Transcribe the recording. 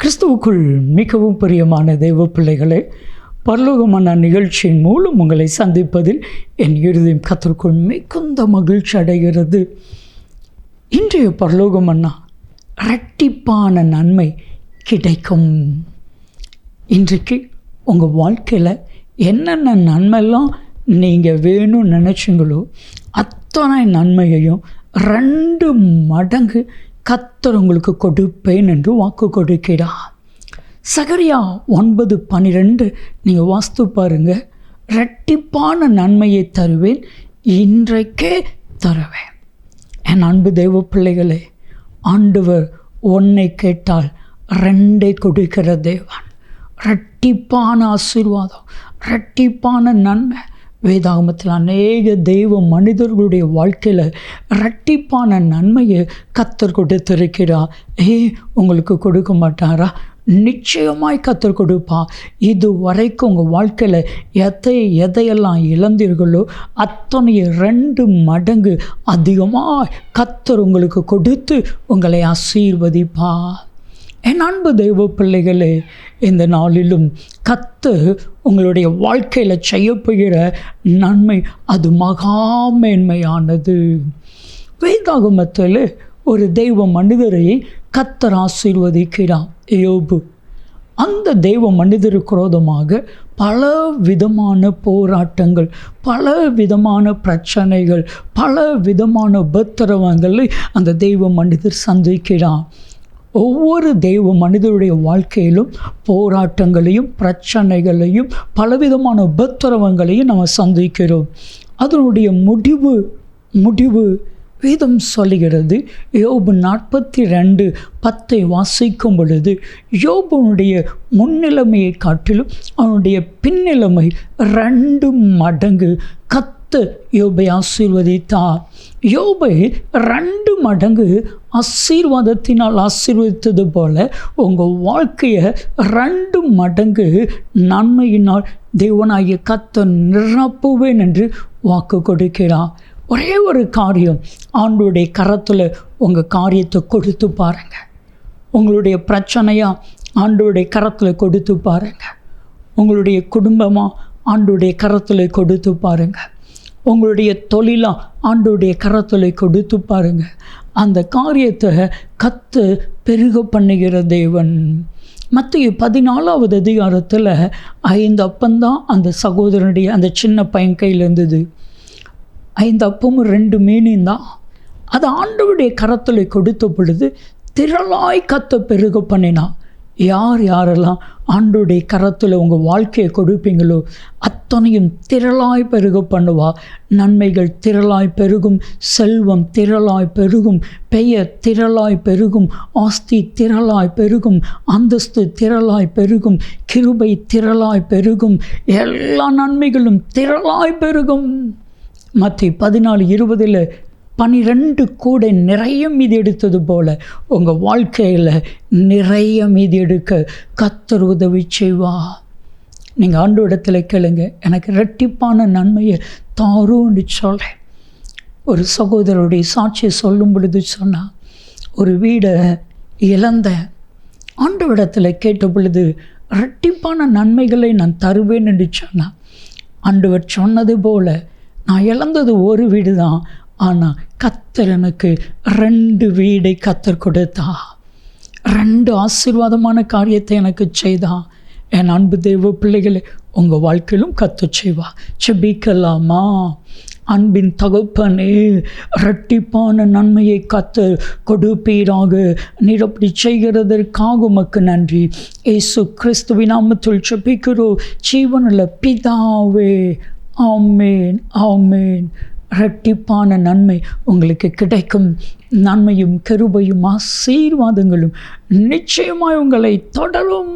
கிறிஸ்துவுக்குள் மிகவும் பிரியமான தெய்வ பிள்ளைகளே, பரலோகமான நிகழ்ச்சியின் மூலம் உங்களை சந்திப்பதில் என் இருதயம் கர்த்தருக்குள் மிகுந்த மகிழ்ச்சி அடைகிறது. இன்றைய பரலோகமன்னா இரட்டிப்பான நன்மை கிடைக்கும். இன்றைக்கு உங்கள் வாழ்க்கையில் என்னென்ன நன்மைலாம் நீங்கள் வேணும்னு நினச்சிங்களோ அத்தனை நன்மையையும் 2 மடங்கு கர்த்தர் உங்களுக்கு கொடுப்பேன் என்று வாக்கு கொடுக்கிறார். சகரியா 9:12 நீங்கள் வாஸ்து பாருங்கள். இரட்டிப்பான நன்மையை தருவேன், இன்றைக்கே தருவேன். என் அன்பு தெய்வ பிள்ளைகளே, ஆண்டவர் 1 கேட்டால் 2 கொடுக்கிற தேவன். இரட்டிப்பான ஆசீர்வாதம், இரட்டிப்பான நன்மை. வேதாகமத்தில் அநேக தெய்வ மனிதர்களுடைய வாழ்க்கையில் இரட்டிப்பான நன்மையை கர்த்தர் கொடுத்திருக்கிறார். உங்களுக்கு கொடுக்க மாட்டாரா? நிச்சயமாய் கர்த்தர் கொடுப்பா. இது வரைக்கும் உங்கள் வாழ்க்கையில் எதையெல்லாம் இழந்தீர்களோ அத்தனை 2 மடங்கு அதிகமாக கர்த்தர் உங்களுக்கு கொடுத்து உங்களை ஆசீர்வதிப்பா. என் அன்பு தெய்வ பிள்ளைகளே, இந்த நாளிலும் கர்த்தர் உங்களுடைய வாழ்க்கையில் செய்யப்படுகிற நன்மை அது மகா மேன்மையானது. வேதாகமத்தில் ஒரு தெய்வ மனிதரை கர்த்தர் ஆசீர்வதிக்கிறார், யோபு. அந்த தெய்வ மனிதருக்கு விரோதமாக பல விதமான போராட்டங்கள், பல விதமான பிரச்சனைகள், பல விதமான உபத்திரவங்களை அந்த தெய்வ மனிதர் சந்திக்கிறார். ஒவ்வொரு தெய்வ மனிதருடைய வாழ்க்கையிலும் போராட்டங்களையும் பிரச்சனைகளையும் பலவிதமான உபத்திரவங்களையும் நம்ம சந்திக்கிறோம். அதனுடைய முடிவு வேதம் சொல்லுகிறது. யோபு 42:10 வாசிக்கும் பொழுது, யோபுனுடைய முன்னிலைமையை காட்டிலும் அவனுடைய பின்னிலைமை 2 மடங்கு கர்த்தர் யோபை ஆசீர்வதித்தார். யோபை 2 மடங்கு ஆசீர்வாதத்தினால் ஆசீர்வதித்தது போல உங்கள் வாழ்க்கையை 2 மடங்கு நன்மையினால் தேவனாகிய கர்த்தர் நிரப்புவேன் என்று வாக்கு கொடுக்கிறார். ஒரே ஒரு காரியம், ஆண்டவருடைய கரத்தில் உங்கள் காரியத்தை கொடுத்து பாருங்கள். உங்களுடைய பிரச்சனையாக ஆண்டவருடைய கரத்தில் கொடுத்து பாருங்கள். உங்களுடைய குடும்பமாக ஆண்டவருடைய கரத்தில் கொடுத்து பாருங்கள். உங்களுடைய தொழிலாக ஆண்டவருடைய கரத்தில் கொடுத்து பாருங்கள். அந்த காரியத்தை கர்த்தர் பெருக பண்ணுகிற தேவன். மத்தேயு 14வது அதிகாரத்தில் 5 அப்பந்தான் அந்த சகோதரனுடைய அந்த சின்ன பையன் கையில் இருந்தது. 5 அப்பமும் 2 மீனும் தான். அது ஆண்டவருடைய கரத்தில் கொடுத்த பொழுது திரளாய் கர்த்தர் பெருக பண்ணினான். யாரெல்லாம் ஆண்டவருடைய கரத்தில் உங்கள் வாழ்க்கையை கொடுப்பீங்களோ அத்தனையும் திரளாய் பெருக பண்ணுவா. நன்மைகள் திரளாய் பெருகும், செல்வம் திரளாய் பெருகும், பெயர் திரளாய் பெருகும், ஆஸ்தி திரளாய் பெருகும், அந்தஸ்து திரளாய் பெருகும், கிருபை திரளாய் பெருகும், எல்லா நன்மைகளும் திரளாய் பெருகும். மத்தேயு 14:20 12 கூடை நிறைய மீதி எடுத்தது போல் உங்கள் வாழ்க்கையில் நிறைய மீதி எடுக்க கர்த்தர் உதவி செய்வா. நீங்கள் ஆண்டவரிடத்தில் கேளுங்க, எனக்கு இரட்டிப்பான நன்மையை தாருன்னு சொல்கிறேன். ஒரு சகோதரருடைய சாட்சியை சொல்லும் பொழுது சொன்னால், ஒரு வீடை இழந்த ஆண்டவரிடத்தில் கேட்ட பொழுது இரட்டிப்பான நன்மைகளை நான் தருவேன் என்று சொன்னான். ஆண்டவர் சொன்னது போல் நான் இழந்தது ஒரு வீடு தான், ஆனால் கர்த்தர் எனக்கு 2 வீடை கர்த்தர் கொடுத்தா. 2 ஆசீர்வாதமான காரியத்தை எனக்கு செய்தா. என் அன்பு தெய்வ பிள்ளைகளை, உங்கள் வாழ்க்கையிலும் கர்த்தர் செய்வா. செபிக்கலாமா? அன்பின் தகப்பனே, இரட்டிப்பான நன்மையை கர்த்தர் கொடுப்பீராக. நீர் அப்படி செய்கிறதற்காக உமக்கு நன்றி. இயேசு கிறிஸ்துவின் நாமத்தில் செபிக்கிறோம் ஜீவனுள்ள பிதாவே. ஆமேன், ஆமேன். இரட்டிப்பான நன்மை உங்களுக்கு கிடைக்கும். நன்மையும் கிருபையும் ஆசீர்வாதங்களும் நிச்சயமாய் உங்களை தொடரும்.